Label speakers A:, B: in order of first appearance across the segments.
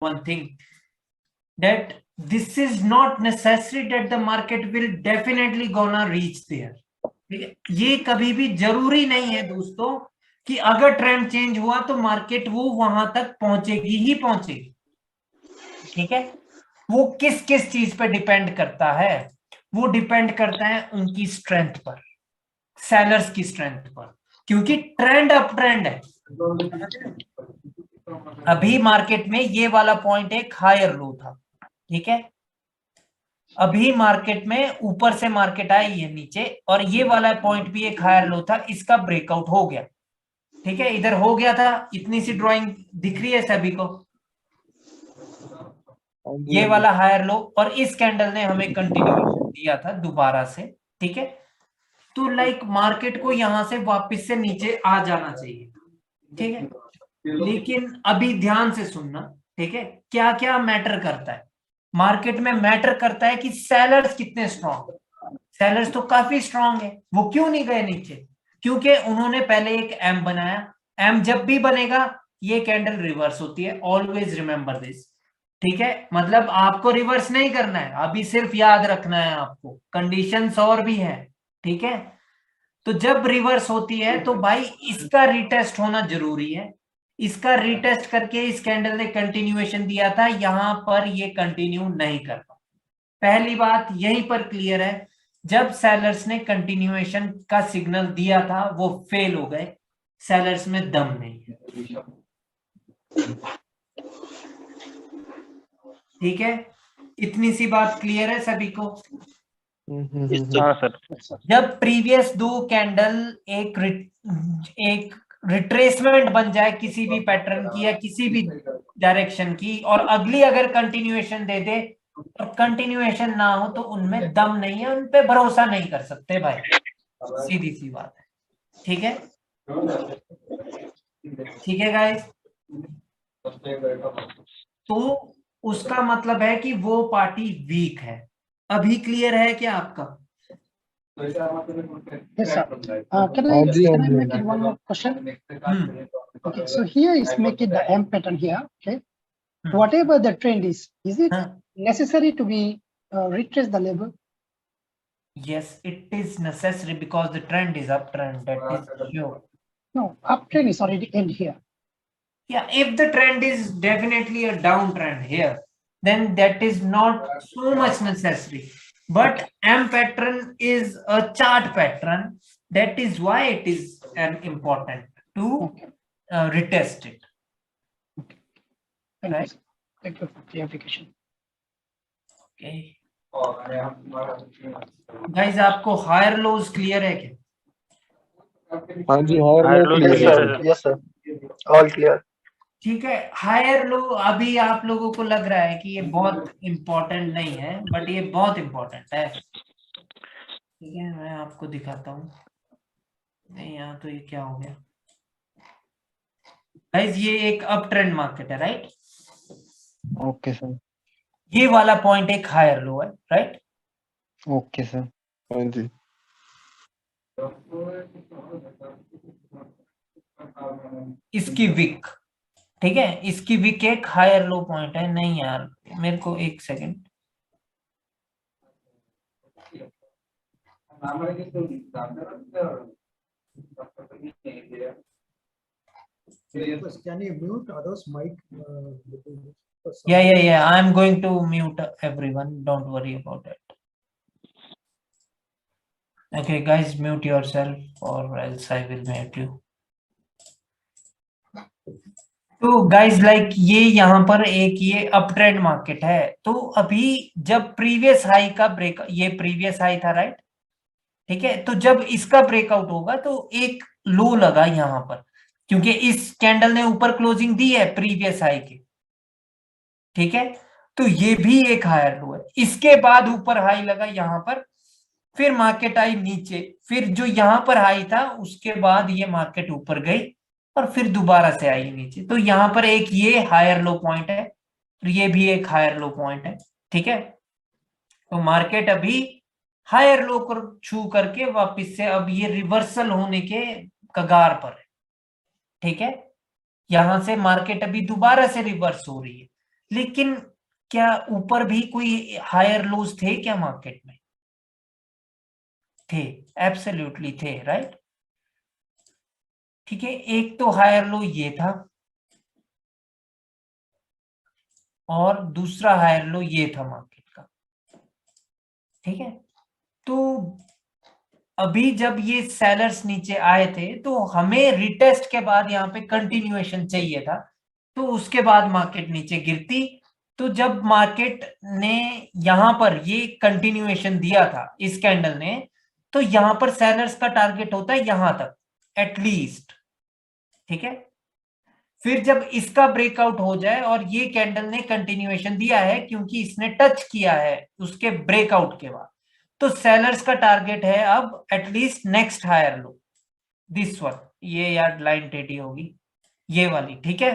A: one thing, that this is not necessary that the market will definitely gonna reach there. ये कभी भी जरूरी नहीं है दोस्तों कि अगर ट्रेंड चेंज हुआ तो मार्केट वो वहां तक पहुंचेगी ही पहुंचेगी। ठीक है, वो किस किस चीज पे डिपेंड करता है? वो डिपेंड करता है उनकी स्ट्रेंथ पर, सेलर्स की स्ट्रेंथ पर, क्योंकि ट्रेंड अप ट्रेंड है। अभी मार्केट में ये वाला पॉइंट एक हायर लो था, ठीक है, अभी मार्केट में ऊपर से मार्केट आई है नीचे, और ये वाला पॉइंट भी एक हायर लो था, इसका ब्रेकआउट हो गया। ठीक है, इधर हो गया था, इतनी सी ड्राइंग दिख रही है सभी को, ये वाला हायर लो, और इस कैंडल ने हमें कंटिन्यूएशन दिया था दोबारा से। ठीक है, तो लाइक मार्केट को यहां से वापस से नीचे आ जाना चाहिए। ठीक है, लेकिन अभी ध्यान से सुनना, ठीक है, क्या क्या मैटर करता है मार्केट में? मैटर करता है कि सेलर्स कितने स्ट्रांग। सेलर्स तो काफी स्ट्रांग है, वो क्यों नहीं गए नीचे? क्योंकि उन्होंने पहले एक एम बनाया। एम जब भी बनेगा ये कैंडल रिवर्स होती है, ऑलवेज रिमेंबर दिस। ठीक है, मतलब आपको रिवर्स नहीं करना है, अभी सिर्फ याद रखना है आपको, कंडीशंस और भी है। ठीक है, तो जब रिवर्स होती है तो भाई इसका रिटेस्ट होना जरूरी है। इसका रिटेस्ट करके इस कैंडल ने कंटिन्यूएशन दिया था, यहां पर ये कंटिन्यू नहीं कर पाया। पहली बात यहीं पर क्लियर है, जब सेलर्स ने कंटिन्यूएशन का सिग्नल दिया था वो फेल हो गए, सेलर्स में दम नहीं है। ठीक है, इतनी सी बात क्लियर है सभी को?
B: हाँ सर।
A: जब प्रीवियस दो कैंडल एक रिट्रेसमेंट बन जाए किसी भी पैटर्न की या किसी भी डायरेक्शन की, और अगली अगर कंटिन्यूएशन दे दे और कंटिन्यूएशन ना हो, तो उनमें दम नहीं है, उन पे भरोसा नहीं कर सकते भाई, सीधी सी बात है। ठीक है, ठीक है गाइस, तो उसका मतलब है कि वो पार्टी वीक है। अभी क्लियर है क्या आपका?
C: Yes, sir. Can I make it one more question? Okay, so here is making the M pattern here. Okay, whatever the trend is it necessary to be retrace the level?
A: Yes, it is necessary because the trend is uptrend. That is sure.
C: No, uptrend is already end here.
A: Yeah, if the trend is definitely a downtrend here, then that is not so much necessary. But M pattern is a chart pattern. That is why it is an important to retest it.
C: Thank
A: Right?
C: you. Thank you for clarification.
A: Okay. Guys, आपको higher lows clear है क्या?
D: हाँ जी, higher low clear.
B: Yes sir, all clear.
A: ठीक है, higher low अभी आप लोगों को लग रहा है कि ये बहुत इंपॉर्टेंट नहीं है, बट ये बहुत इंपॉर्टेंट है। ठीक है, मैं आपको दिखाता हूँ। नहीं, यहाँ तो ये क्या हो गया गाइस, ये एक अप ट्रेंड मार्केट है, राइट?
D: Okay sir.
A: ये वाला पॉइंट एक हायर लो है, राइट?
D: Okay sir. हाँ जी।
A: इसकी विक, ठीक है, इसकी विक एक हायर लो पॉइंट है। नहीं यार, मेरे को एक second,
E: Can you mute others' mic?
A: yeah, I'm going to mute everyone, don't worry about it. Okay guys, mute yourself or else I will mute you. तो गाइज लाइक ये यहाँ पर एक ये अप ट्रेंड मार्केट है, तो अभी जब प्रीवियस हाई का ब्रेक, ये प्रीवियस हाई था, राइट? ठीक है, तो जब इसका ब्रेकआउट होगा तो एक लो लगा यहाँ पर, क्योंकि इस कैंडल ने ऊपर क्लोजिंग दी है प्रीवियस हाई के। ठीक है, तो ये भी एक हायर लो है। इसके बाद ऊपर हाई लगा यहाँ पर, फिर मार्केट आई नीचे, फिर जो यहाँ पर हाई था उसके बाद ये मार्केट ऊपर गई और फिर दोबारा से आई नीचे। तो यहाँ पर एक ये हायर लो पॉइंट है, ये भी एक हायर लो पॉइंट है। ठीक है, तो मार्केट अभी हायर लो को छू करके वापस से अब ये रिवर्सल होने के कगार पर है। ठीक है, यहां से मार्केट अभी दोबारा से रिवर्स हो रही है, लेकिन क्या ऊपर भी कोई हायर लोज थे क्या मार्केट में? थे, एब्सोल्युटली थे, राइट। ठीक है, एक तो हायर लो ये था और दूसरा हायर लो ये था मार्केट का। ठीक है, तो अभी जब ये सेलर्स नीचे आए थे तो हमें रिटेस्ट के बाद यहाँ पे कंटिन्यूएशन चाहिए था, तो उसके बाद मार्केट नीचे गिरती। तो जब मार्केट ने यहां पर ये कंटिन्यूएशन दिया था इस कैंडल ने, तो यहां पर सेलर्स का टारगेट होता है यहां तक एटलीस्ट। ठीक है, फिर जब इसका ब्रेकआउट हो जाए, और ये कैंडल ने कंटिन्यूएशन दिया है क्योंकि इसने टच किया है उसके ब्रेकआउट के बाद, तो सेलर्स का टारगेट है अब at least next higher low, this one, ये यार लाइन टेढ़ी होगी ये वाली। ठीक है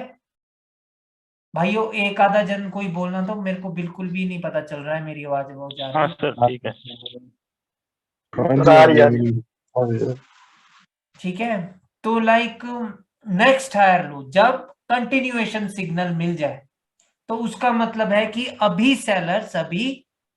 A: भाइयों, एक आधा जन कोई बोलना, तो मेरे को बिल्कुल भी नहीं पता चल रहा है, मेरी आवाज बहुत जा रही है।
B: हाँ सर ठीक है।
A: ठीक है, तो लाइक नेक्स्ट हायर लो जब कंटिन्यूएशन सिग्नल मिल जाए, तो उसका मतलब है कि अभी सेलर्स अभी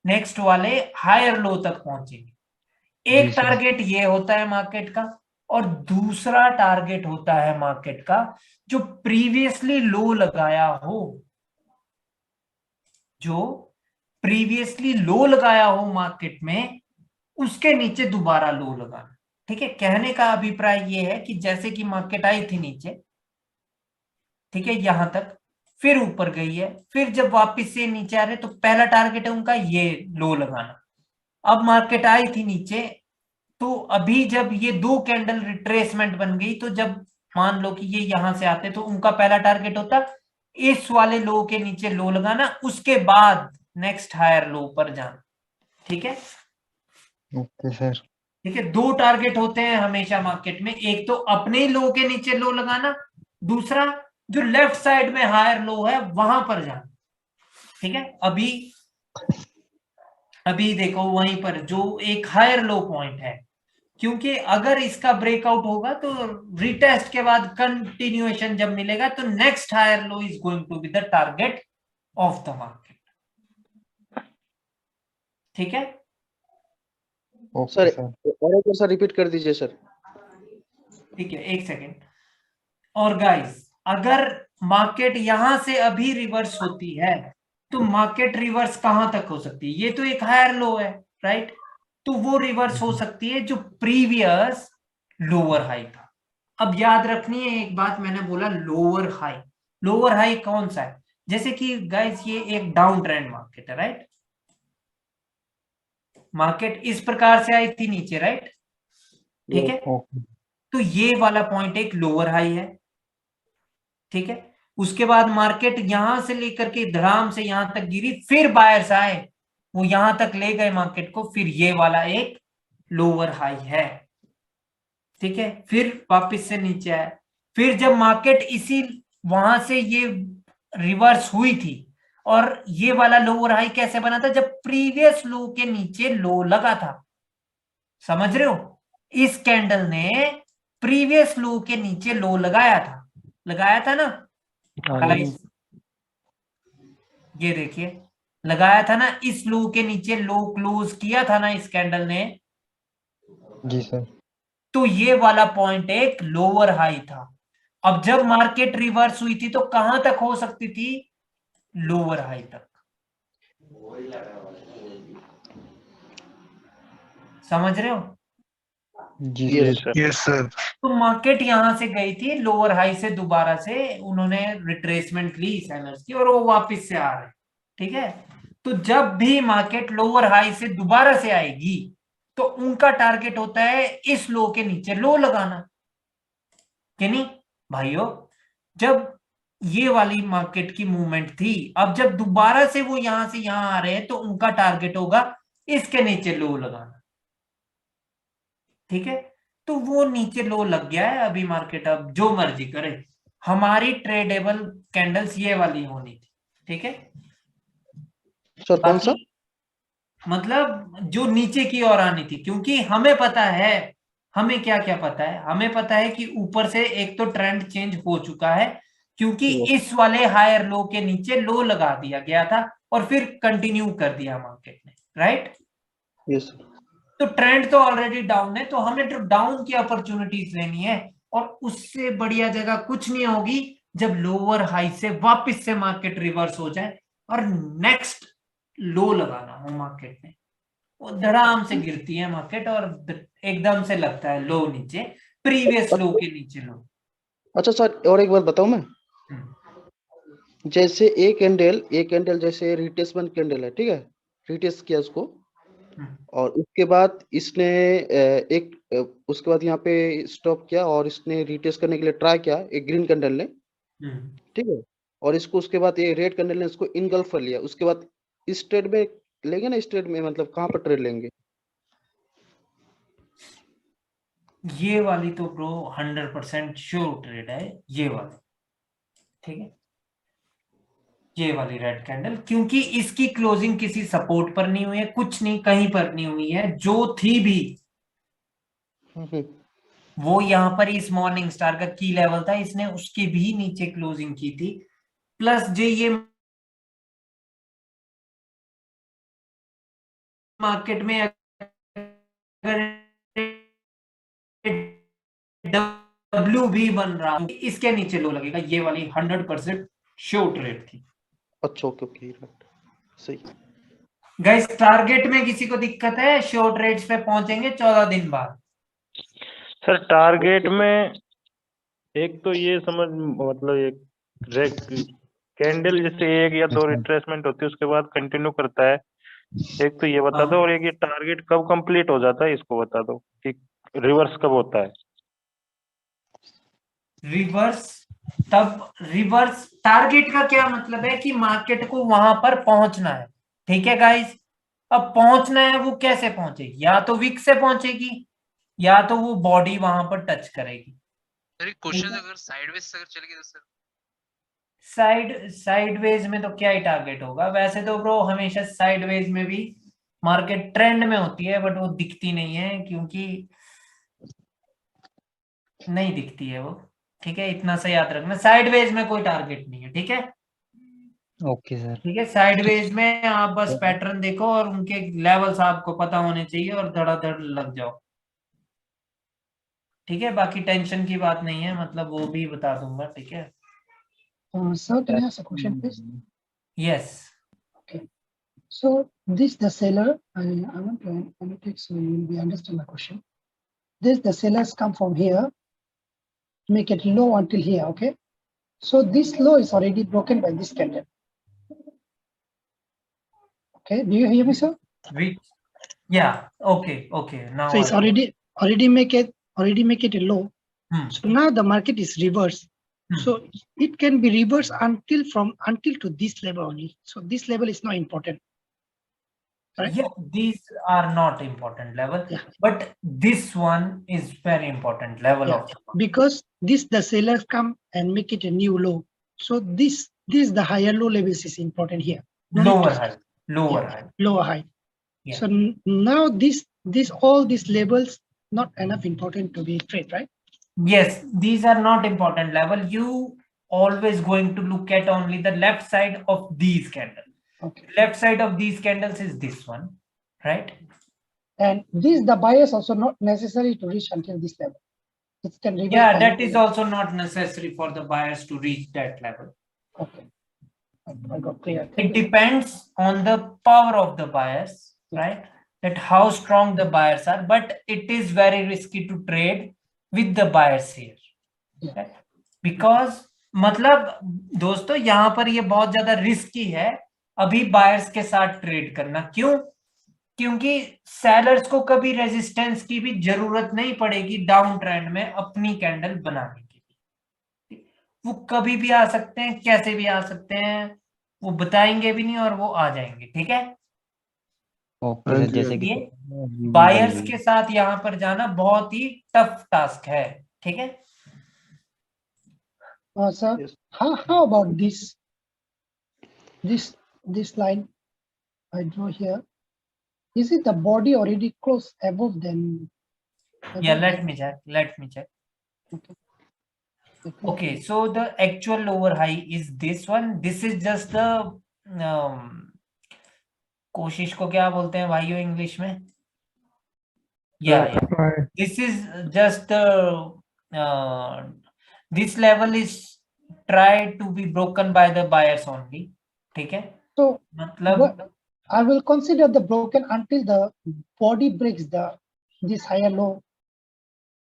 A: नेक्स्ट वाले हायर लो तक पहुंचेंगे। एक टारगेट ये होता है मार्केट का, और दूसरा टारगेट होता है मार्केट का जो प्रीवियसली लो लगाया हो, जो प्रीवियसली लो लगाया हो मार्केट में, उसके नीचे दोबारा लो लगाना। ठीक है, कहने का अभिप्राय ये है कि जैसे कि मार्केट आई थी नीचे, ठीक है, यहां तक, फिर ऊपर गई है, फिर जब वापस से नीचे आ रहे, तो पहला टारगेट है उनका ये लो लगाना। अब मार्केट आई थी नीचे, तो अभी जब ये दो कैंडल रिट्रेसमेंट बन गई, तो जब मान लो कि ये यहां से आते, तो उनका पहला टारगेट होता इस वाले लो के नीचे लो लगाना, उसके बाद नेक्स्ट हायर लो पर जाना। ठीक है,
D: ओके सर।
A: ठीक है, दो टारगेट होते हैं हमेशा मार्केट में, एक तो अपने ही लो के नीचे लो लगाना, दूसरा जो लेफ्ट साइड में हायर लो है वहां पर जाना। ठीक है, अभी देखो वहीं पर जो एक हायर लो पॉइंट है, क्योंकि अगर इसका ब्रेकआउट होगा तो रिटेस्ट के बाद कंटिन्यूएशन जब मिलेगा, तो next higher low is going to be the target of the market. ठीक है
D: सर
B: सर और एक बार सर रिपीट कर दीजिए सर।
A: ठीक है, एक सेकेंड। और गाइस, अगर मार्केट यहां से अभी रिवर्स होती है, तो मार्केट रिवर्स कहां तक हो सकती है? ये तो एक हायर लो है, राइट, तो वो रिवर्स हो सकती है जो प्रीवियस लोअर हाई था। अब याद रखनी है एक बात, मैंने बोला लोअर हाई, लोअर हाई कौन सा है? जैसे कि गाइस ये एक डाउन ट्रेंड मार्केट है, राइट, मार्केट इस प्रकार से आई थी नीचे, राइट, ठीक है, तो ये वाला पॉइंट एक लोअर हाई है। ठीक है, उसके बाद मार्केट यहां से लेकर के धड़ाम से यहां तक गिरी, फिर बायर्स आए, वो यहां तक ले गए मार्केट को, फिर ये वाला एक लोअर हाई है। ठीक है, फिर वापस से नीचे आया, फिर जब मार्केट इसी वहां से ये रिवर्स हुई थी, और ये वाला लोअर हाई कैसे बना था? जब प्रीवियस लो के नीचे लो लगा था। समझ रहे हो, इस कैंडल ने प्रीवियस लो के नीचे लो लगाया था ना गाइस, ये देखिए, लगाया था ना, इस लो के नीचे लो क्लोज किया था ना इस कैंडल ने।
D: जी सर।
A: तो ये वाला पॉइंट एक लोअर हाई था। अब जब मार्केट रिवर्स हुई थी, तो कहां तक हो सकती थी? लोअर हाई तक। समझ रहे हो?
D: जी सर।
B: Yes sir.
A: तो मार्केट यहां से गई थी लोअर हाई से, दोबारा से उन्होंने रिट्रेसमेंट ली सेलर्स की, और वो वापस से आ रहे। ठीक है, तो जब भी मार्केट लोअर हाई से दोबारा से आएगी, तो उनका टारगेट होता है इस लो के नीचे लो लगाना, कि नहीं भाइयों? जब ये वाली मार्केट की मूवमेंट थी, अब जब दोबारा से वो यहां से यहां आ रहे हैं, तो उनका टारगेट होगा इसके नीचे लो लगाना। ठीक है, तो वो नीचे लो लग गया है, अभी मार्केट अब जो मर्जी करे, हमारी ट्रेडेबल कैंडल्स ये वाली होनी थी। ठीक है,
B: सर कौन सा?
A: मतलब जो नीचे की ओर आनी थी, क्योंकि हमें पता है, हमें क्या क्या पता है, हमें पता है कि ऊपर से एक तो ट्रेंड चेंज हो चुका है, क्योंकि इस वाले हायर लो के नीचे लो लगा दिया गया था और फिर कंटिन्यू कर दिया मार्केट ने, राइट?
B: यस
A: तो ट्रेंड तो ऑलरेडी डाउन है, तो हमें तो डाउन की अपॉर्चुनिटीज लेनी है, और उससे बढ़िया जगह कुछ नहीं होगी जब लोअर हाई से वापस से मार्केट रिवर्स हो जाए और नेक्स्ट लो लगाना हो मार्केट ने। वो धड़ाम से गिरती है मार्केट और एकदम से लगता है लो नीचे, प्रीवियस लो के नीचे लो।
B: अच्छा सर, और एक बात बताऊं मैं, जैसे एक कैंडल जैसे रिट्रेसमेंट कैंडल है, ठीक है, रिट्रेस किया उसको, और उसके बाद इसने उसके बाद यहाँ पे स्टॉप किया और इसने रिट्रेस करने के लिए ट्राई किया एक ग्रीन कैंडल ने, ठीक है, और इसको उसके बाद ये रेड कैंडल ने इसको इनगल्फ कर लिया। उसके बाद इस ट्रेड में लेंगे ना, इस ट्रेड में मतलब कहाँ पर ट्रेड लेंगे?
A: ये वाली तो ब्रो 100% श्योर ट्रेड है ये वाली, ठीक है, ये वाली रेड कैंडल, क्योंकि इसकी क्लोजिंग किसी सपोर्ट पर नहीं हुई है, कुछ नहीं, कहीं पर नहीं हुई है, जो थी भी वो यहां पर इस मॉर्निंग स्टार का की लेवल था, इसने उसके भी नीचे क्लोजिंग की थी। प्लस जो ये मार्केट में अगर डब्ल्यू भी बन रहा है इसके नीचे लो लगेगा, ये वाली 100% श्योर ट्रेड थी।
B: अच्छा ओके ओके, सही।
A: गाइस टारगेट में किसी को दिक्कत है? श्योर ट्रेड्स पे पहुंचेंगे 14 दिन बाद।
D: सर टारगेट में एक तो ये समझ, मतलब एक कैंडल जैसे एक या दो रिट्रेसमेंट होती है उसके बाद कंटिन्यू करता है, एक तो ये बता दो, और एक ये टारगेट कब कंप्लीट हो जाता है इसको बता दो कि रिवर्स कब होता है।
A: रिवर्स टारगेट का क्या मतलब है कि मार्केट को वहां पर पहुंचना है, ठीक है गाइस। अब पहुंचना है, वो कैसे पहुंचेगी? या तो विक से पहुंचेगी या तो वो बॉडी वहां पर टच करेगी।
E: सर क्वेश्चन अगर साइडवेज अगर चलेगी तो सर
A: साइडवेज में तो क्या ही टारगेट होगा? वैसे तो ब्रो हमेशा साइडवेज में भी मार्केट ट्रेंड में होती है, बट वो दिखती नहीं है, क्योंकि नहीं दिखती है वो, ठीक है, इतना सा याद रखना। साइडवेज में कोई टारगेट नहीं है, ठीक है।
F: Okay sir.
A: ठीक है, साइडवेज में आप बस पैटर्न देखो और उनके लेवल्स आपको पता होने चाहिए और धड़ाधड़ लग जाओ, ठीक है। बाकी टेंशन की बात नहीं है, मतलब वो भी बता दूंगा, ठीक है।
C: Sir, can I ask a question, please?
A: Yes.
C: Okay. So this the seller. I want to annotate so you will be understand the question. This the sellers come from here, make it low until here. Okay. So this low is already broken by this candle. Okay. Do you hear me, sir?
A: Yeah. Okay. Now
C: So it's already make it a low. So now the market is reversed. So it can be reversed until to this level only. So this level is not important. Right?
A: Yeah, these are not important level,
C: Yeah.
A: but this one is very important level
C: Yeah.
A: of
C: Because this the sellers come and make it a new low. So this the higher low levels is important here. No need
A: lower
C: to-
A: high, lower
C: Yeah,
A: high.
C: lower high.
A: Yeah.
C: So now all these levels not enough important to be trade, right?
A: Yes, these are not important level. You always going to look at only the left side of these candles.
C: Okay.
A: Left side of these candles is this one, right?
C: And this the buyers also not necessary to reach until this level. It can reverse.
A: Yeah, that is also not necessary for the buyers to reach that level.
C: Okay. I got clear.
A: It depends on the power of the buyers, right? That how strong the buyers are, but it is very risky to trade with the buyers here, right? Because मतलब दोस्तों यहाँ पर ये बहुत ज्यादा risky है अभी buyers के साथ ट्रेड करना। क्यों? क्योंकि सेलर्स को कभी रेजिस्टेंस की भी जरूरत नहीं पड़ेगी डाउन ट्रेंड में अपनी कैंडल बनाने के लिए। वो कभी भी आ सकते हैं, कैसे भी आ सकते हैं, वो बताएंगे भी नहीं और वो आ जाएंगे, ठीक है।
F: ओके सर, जैसे कि
A: बायर्स के साथ यहाँ पर जाना बहुत ही टफ टास्क है, ठीक है।
C: Sir,
B: Yes.
C: how about this line I draw here? Is it the body already close above then?
A: Yeah, let me check.
C: Okay.
A: Okay, so the actual lower high is this one. This is just the कोशिश को क्या बोलते हैं भाइयों English में? This is just this level is tried to be broken by the buyers only. ठीक है,
C: So
A: मतलब
C: I will consider the broken until the body breaks this higher low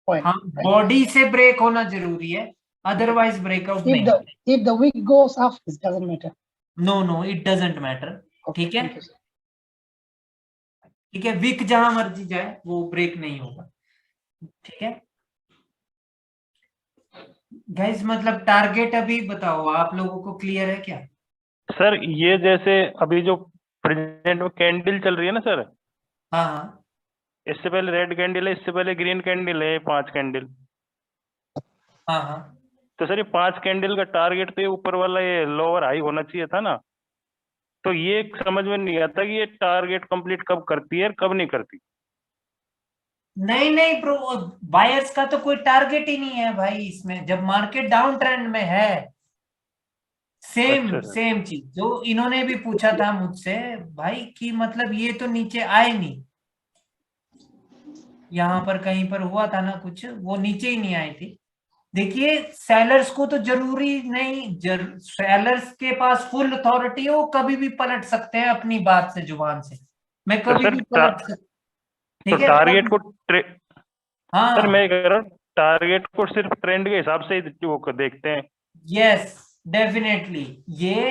C: point.
A: हाँ, बॉडी से ब्रेक होना जरूरी है, otherwise breakout नहीं.
C: If the wick goes up, it doesn't matter.
A: No, it doesn't matter.
C: Okay,
A: ठीक है,
C: thank you, sir.
A: ठीक है, विक जहां मर्जी जाए वो ब्रेक नहीं होगा. ठीक है गाइस, मतलब टारगेट अभी बताओ आप लोगों को क्लियर है क्या?
D: सर ये जैसे अभी जो प्रेजेंट में कैंडल चल रही है ना सर,
A: हाँ हाँ
D: इससे पहले रेड कैंडल है, इससे पहले ग्रीन कैंडल है, 5 कैंडल.
A: हाँ हाँ.
D: तो सर ये 5 कैंडल का टारगेट तो ये ऊपर वाला ये लोअर हाई होना चाहिए था ना. तो ये समझ में नहीं आता कि ये टारगेट कंप्लीट कब करती है और कब नहीं करती.
A: नहीं ब्रो, बायर्स का तो कोई टारगेट ही नहीं है भाई इसमें, जब मार्केट डाउन ट्रेंड में है. सेम चीज जो इन्होंने भी पूछा था मुझसे भाई कि मतलब ये तो नीचे आए नहीं, यहाँ पर कहीं पर हुआ था ना कुछ, वो नीचे ही नहीं आई थी. देखिए सेलर्स को तो जरूरी नहीं, सेलर्स के पास फुल अथॉरिटी है, वो कभी भी पलट सकते हैं अपनी बात से, जुबान से. मैं कभी भी पलट सकता.
D: तो टारगेट को
A: हाँ
D: सर मैं कह रहा हूँ टारगेट को सिर्फ ट्रेंड के हिसाब से ही वो देखते हैं.
A: यस डेफिनेटली, ये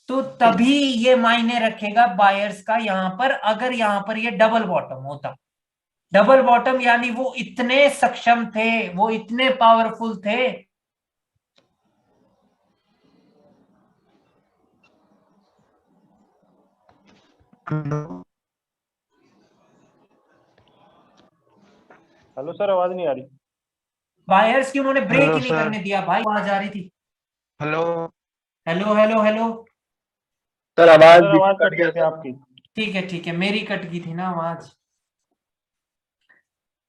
A: तो तभी ये मायने रखेगा बायर्स का यहाँ पर, अगर यहाँ पर ये डबल बॉटम होता. डबल बॉटम यानी वो इतने सक्षम थे, वो इतने पावरफुल थे.
D: हेलो सर, आवाज नहीं आ रही.
A: बायर्स की उन्होंने ब्रेक ही नहीं करने दिया भाई, आवाज आ रही थी.
G: हेलो
A: हेलो
G: सर, आवाज
D: कट गई थी आपकी.
A: ठीक है, मेरी कट गई थी ना आवाज.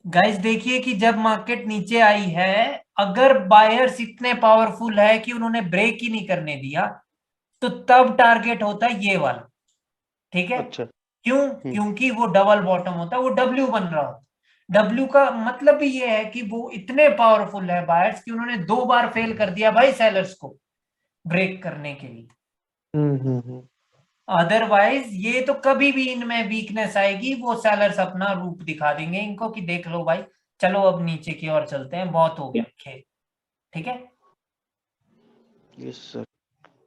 A: गाइस देखिए कि जब मार्केट नीचे आई है, अगर बायर्स इतने पावरफुल है कि उन्होंने ब्रेक ही नहीं करने दिया, तो तब टारगेट होता है ये वाला. ठीक है,
B: अच्छा.
A: क्यों? क्योंकि वो डबल बॉटम होता है, वो डब्ल्यू बन रहा होता. डब्ल्यू का मतलब भी ये है कि वो इतने पावरफुल है बायर्स कि उन्होंने 2 बार फेल कर दिया भाई सेलर्स को ब्रेक करने के लिए. अदरवाइज ये तो कभी भी इनमें वीकनेस आएगी, वो सेलर्स अपना रूप दिखा देंगे इनको कि देख लो भाई, चलो अब नीचे की ओर चलते हैं, बहुत हो गया खेल. ठीक है,
B: यस सर.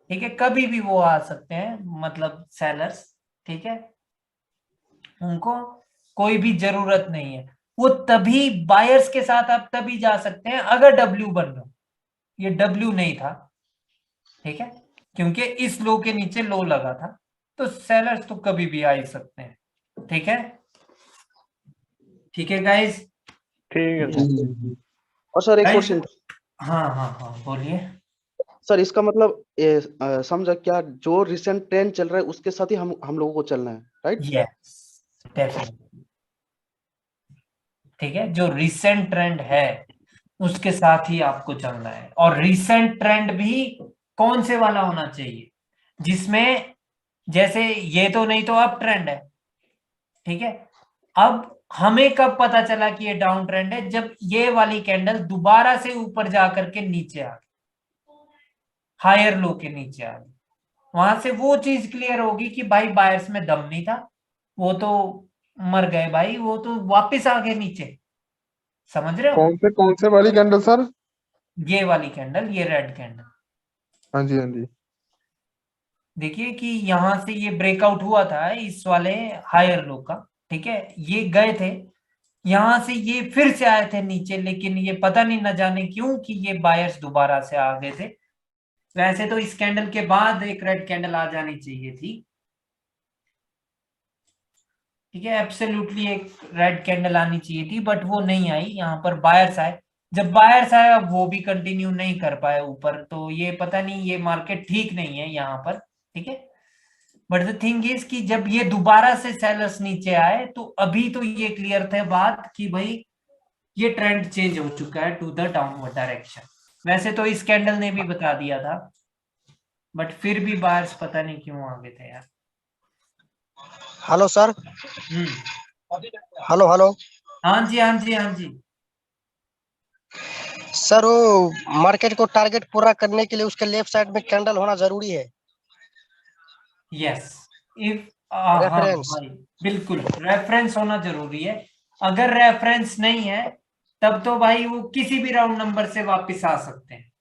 A: ठीक है, कभी भी वो आ सकते हैं मतलब सेलर्स. ठीक है, उनको कोई भी जरूरत नहीं है, वो तभी बायर्स के साथ आप तभी जा सकते हैं अगर डब्ल्यू बन रहा. ये डब्ल्यू नहीं था. ठीक है, क्योंकि इस लो के नीचे लो लगा था, तो सेलर्स तो कभी भी आ ही सकते हैं. ठीक है गाइस.
D: ठीक है.
B: और सर एक क्वेश्चन.
A: हाँ बोलिए
B: सर, इसका मतलब समझा क्या, जो रिसेंट ट्रेंड चल रहा है उसके साथ ही हम लोगों को चलना है, राइट?
A: Yes definitely. ठीक है, जो रिसेंट ट्रेंड है उसके साथ ही आपको चलना है. और रिसेंट ट्रेंड भी कौन से वाला होना चाहिए, जिसमें जैसे ये तो नहीं तो अप ट्रेंड है. ठीक है, अब हमें कब पता चला कि ये डाउन ट्रेंड है? जब ये वाली कैंडल दोबारा से ऊपर जाकर के नीचे आ गई, हायर लो के नीचे आ गई, वहां से वो चीज क्लियर होगी कि भाई बायर्स में दम नहीं था, वो तो मर गए भाई, वो तो वापस आ गए नीचे. समझ रहे हो?
G: कौन से वाली कैंडल सर?
A: ये वाली कैंडल, ये रेड कैंडल.
G: हाँ जी.
A: देखिए कि यहां से ये ब्रेकआउट हुआ था इस वाले हायर लो का. ठीक है, ये गए थे यहां से, ये फिर से आए थे नीचे, लेकिन ये पता नहीं न जाने क्यों कि ये बायर्स दोबारा से आ गए थे. वैसे तो इस कैंडल के बाद एक रेड कैंडल आ जानी चाहिए थी. ठीक है, एब्सोल्युटली एक रेड कैंडल आनी चाहिए थी, बट वो नहीं आई. यहाँ पर बायर्स आए, जब बायर्स आए अब वो भी कंटिन्यू नहीं कर पाए ऊपर, तो ये पता नहीं, ये मार्केट ठीक नहीं है यहाँ पर. ठीक है, बट द थिंग इज कि जब ये दोबारा से सेलर्स नीचे आए, तो अभी तो ये क्लियर थे बात कि भाई ये ट्रेंड चेंज हो चुका है टू द डाउनवर्ड डायरेक्शन. वैसे तो इस कैंडल ने भी बता दिया था, बट फिर भी बायर्स पता नहीं क्यों आगे थे यार।
H: Hello sir. Hello hello.
A: हाँ जी हाँ जी हाँ जी।
H: सर वो मार्केट को टारगेट पूरा करने के लिए उसके लेफ्ट साइड में कैंडल होना जरूरी है।
A: यस, इफ हाँ
H: रेफरेंस।
A: भाई बिल्कुल रेफरेंस होना जरूरी है। अगर रेफरेंस नहीं है तब तो भाई वो किसी भी राउंड नंबर से वापस आ सकते हैं,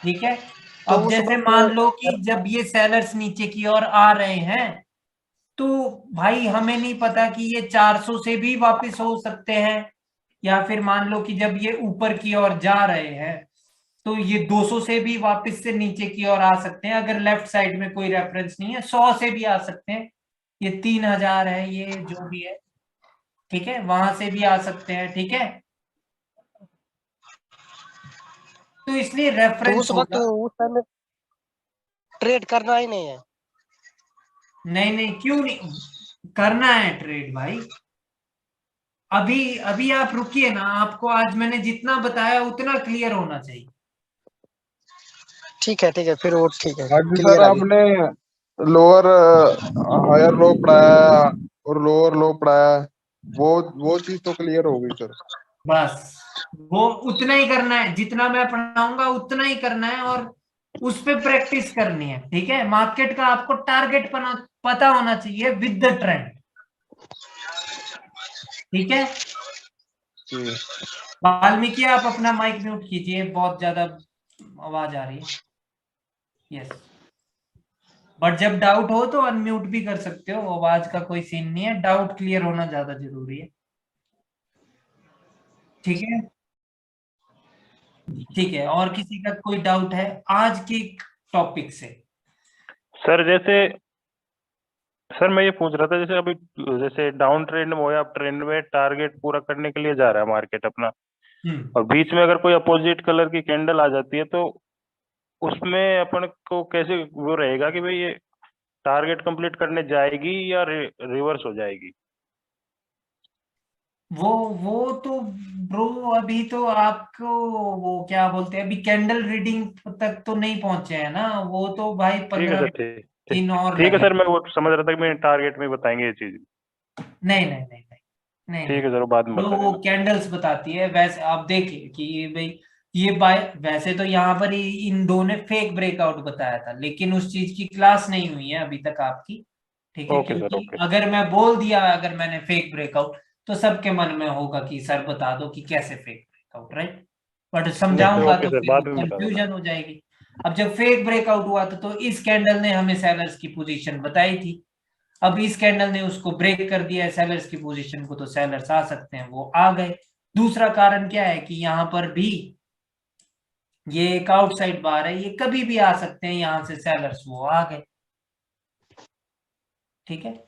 A: ठीक है।
H: तो
A: अब
H: उस
A: जैसे
H: वक्त
A: मान लो कि जब ये सेलर्स नीचे की ओर आ रहे हैं तो भाई हमें नहीं पता कि ये 400 से भी वापस हो सकते हैं, या फिर मान लो कि जब ये ऊपर की ओर जा रहे हैं तो ये 200 से भी वापस से नीचे की ओर आ सकते हैं। अगर लेफ्ट साइड में कोई रेफरेंस नहीं है 100 से भी आ सकते हैं, ये 3000 है, ये जो भी है, ठीक है, वहां से भी आ सकते हैं, ठीक है। तो इसलिए
H: तो
A: रेफरेंस
H: उस वक्त
A: होगा।
H: उस टाइम ट्रेड करना ही नहीं है।
A: नहीं नहीं, क्यों नहीं करना है ट्रेड भाई। अभी अभी आप रुकिए ना, आपको आज मैंने जितना बताया उतना क्लियर होना चाहिए।
H: ठीक है फिर वो ठीक है,
G: आज भी सर
H: क्लियर अभी।
G: आपने लोअर हायर लो पढ़ाया और लोअर लो पढ़ाया, वो चीज तो क्लियर हो गई सर।
A: बस वो उतना ही करना है, जितना मैं पढ़ाऊंगा उतना ही करना है, और उस पे प्रैक्टिस करनी है, ठीक है। मार्केट का आपको टारगेट पता होना चाहिए विद द ट्रेंड, ठीक है।
G: जी।
A: वाल्मीकि आप अपना माइक म्यूट कीजिए, बहुत ज्यादा आवाज आ रही है। यस, बट जब डाउट हो तो अनम्यूट भी कर सकते हो, आवाज का कोई सीन नहीं है, डाउट क्लियर होना ज्यादा जरूरी है, ठीक है। ठीक है, और किसी का कोई डाउट है आज के टॉपिक से?
D: सर जैसे सर मैं ये पूछ रहा था, जैसे अभी जैसे डाउन ट्रेंड में हो या अप ट्रेंड में टारगेट पूरा करने के लिए जा रहा है मार्केट अपना, और बीच में अगर कोई अपोजिट कलर की कैंडल आ जाती है तो उसमें अपन को कैसे वो रहेगा कि भाई ये टारगेट कंप्लीट करने जाएगी या रिवर्स हो जाएगी?
A: वो तो ब्रो अभी तो आपको वो क्या बोलते हैं, अभी कैंडल रीडिंग तक तो नहीं पहुंचे हैं ना, वो तो भाई
D: ठीक है
A: 15
D: सर, ठीक
A: दिन और
D: ठीक है
A: लगे।
D: सर, मैं वो समझ रहा था कि मैं टारगेट में बताएंगे ये चीज।
A: नहीं नहीं नहीं नहीं नहीं
D: ठीक
A: नहीं,
D: है सर, वो बाद में
A: जो
D: बता
A: वो
D: देना।
A: कैंडल्स बताती है वैसे आप देखिए कि ये भाई ये बाय वैसे तो यहाँ पर इन दो ने फेक ब्रेकआउट बताया था, लेकिन उस चीज की क्लास नहीं हुई है अभी तक आपकी, ठीक है।
D: ओके सर,
A: क्योंकि
D: ओके।
A: अगर मैं बोल दिया, अगर मैंने फेक ब्रेकआउट, तो सबके मन में होगा कि सर बता दो कि कैसे फेक ब्रेकआउट, राइट। बट
D: नहीं सर,
A: समझाऊंगा
D: ओके
A: तो
D: सर,
A: फिर वो
D: बाद में बता देना।
A: कंफ्यूजन हो जाएगी। अब जब फेक ब्रेकआउट हुआ था तो इस कैंडल ने हमें सेलर्स की पोजीशन बताई थी, अब इस कैंडल ने उसको ब्रेक कर दिया है सेलर्स की पोजीशन को, तो सेलर्स आ सकते हैं, वो आ गए। दूसरा कारण क्या है कि यहां पर भी ये एक आउटसाइड बार है, ये कभी भी आ सकते हैं यहां से सेलर्स, वो आ गए, ठीक है।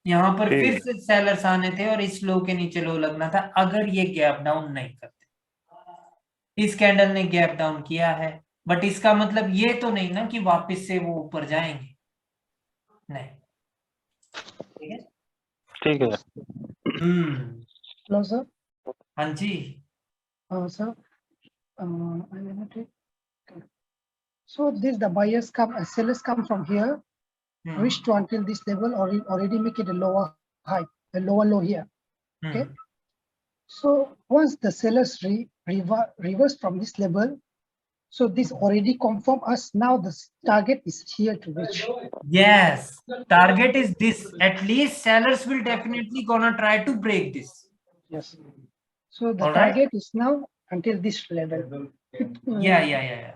A: यहां पर
D: ठीक
A: फिर
D: है।
A: से सेलर्स आने थे और इस लो के नीचे लो लगना था अगर ये गैप डाउन नहीं करते। इस कैंडल ने गैप डाउन किया है, बट इसका मतलब ये तो नहीं ना कि वापस से वो ऊपर जाएंगे, नहीं, ठीक है।
D: ठीक है
C: Hello, sir.
A: हाँ जी।
C: Sir, I will take. So this the buyers come, sellers come from here, reach to until this level, or already make it a lower high, a lower low here. Okay. So once the sellers reverse from this level, so this already confirm us now the target is here to reach.
A: Yes, target is this. At least sellers will definitely gonna try to break this.
C: Yes. So the
A: All right.
C: target is now until this level.
A: Yeah.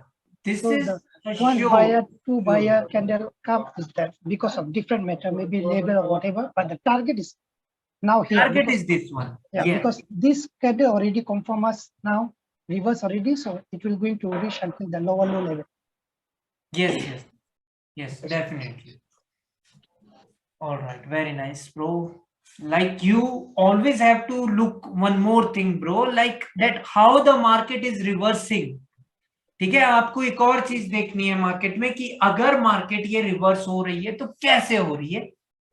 A: This
C: So
A: is
C: the
A: a
C: one
A: show.
C: buyer, two buyer candle come is that because of different matter, maybe label or whatever, but the target is now here.
A: Target
C: because,
A: is this one.
C: yeah,
A: Yes.
C: because this candle already confirm us now, reverse already, so it will going to reach until the lower low level.
A: Yes, definitely. All right, very nice, bro. Like you always have to look one more thing, bro, like that how the market is reversing. ठीक है, आपको एक और चीज देखनी है market में कि अगर मार्केट ये रिवर्स हो रही है तो कैसे हो रही है,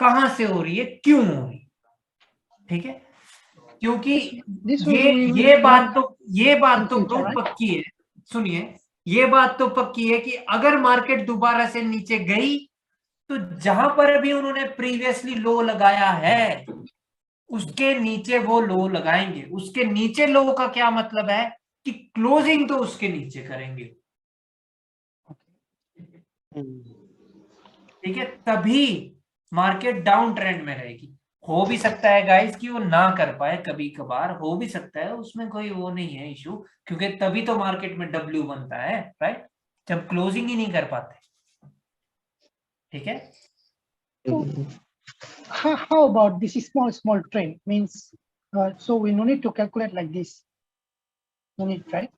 A: कहां से हो रही है, क्यों हो रही है, ठीक है। क्योंकि
C: This will be
A: ये बात तो
C: future,
A: प्रूफ
C: right?
A: पक्की है। सुनिए, ये बात तो पक्की है कि अगर मार्केट दोबारा से नीचे गई तो जहां पर भी उन्होंने प्रीवियसली लो लगाया है उसके नीचे वो लो लगाएंगे। उसके नीचे लो का क्या मतलब है कि क्लोजिंग तो उसके नीचे करेंगे, ठीक है, तभी मार्केट डाउन ट्रेंड में रहेगी। हो भी सकता है गाइस कि वो ना कर पाए, कभी कभार हो भी सकता है, उसमें कोई वो नहीं है इशू, क्योंकि तभी तो मार्केट में डब्ल्यू बनता है, राइट, जब क्लोजिंग ही नहीं कर पाते, ठीक है।
C: How about this small trend means? So we no need to calculate like this. No need, right?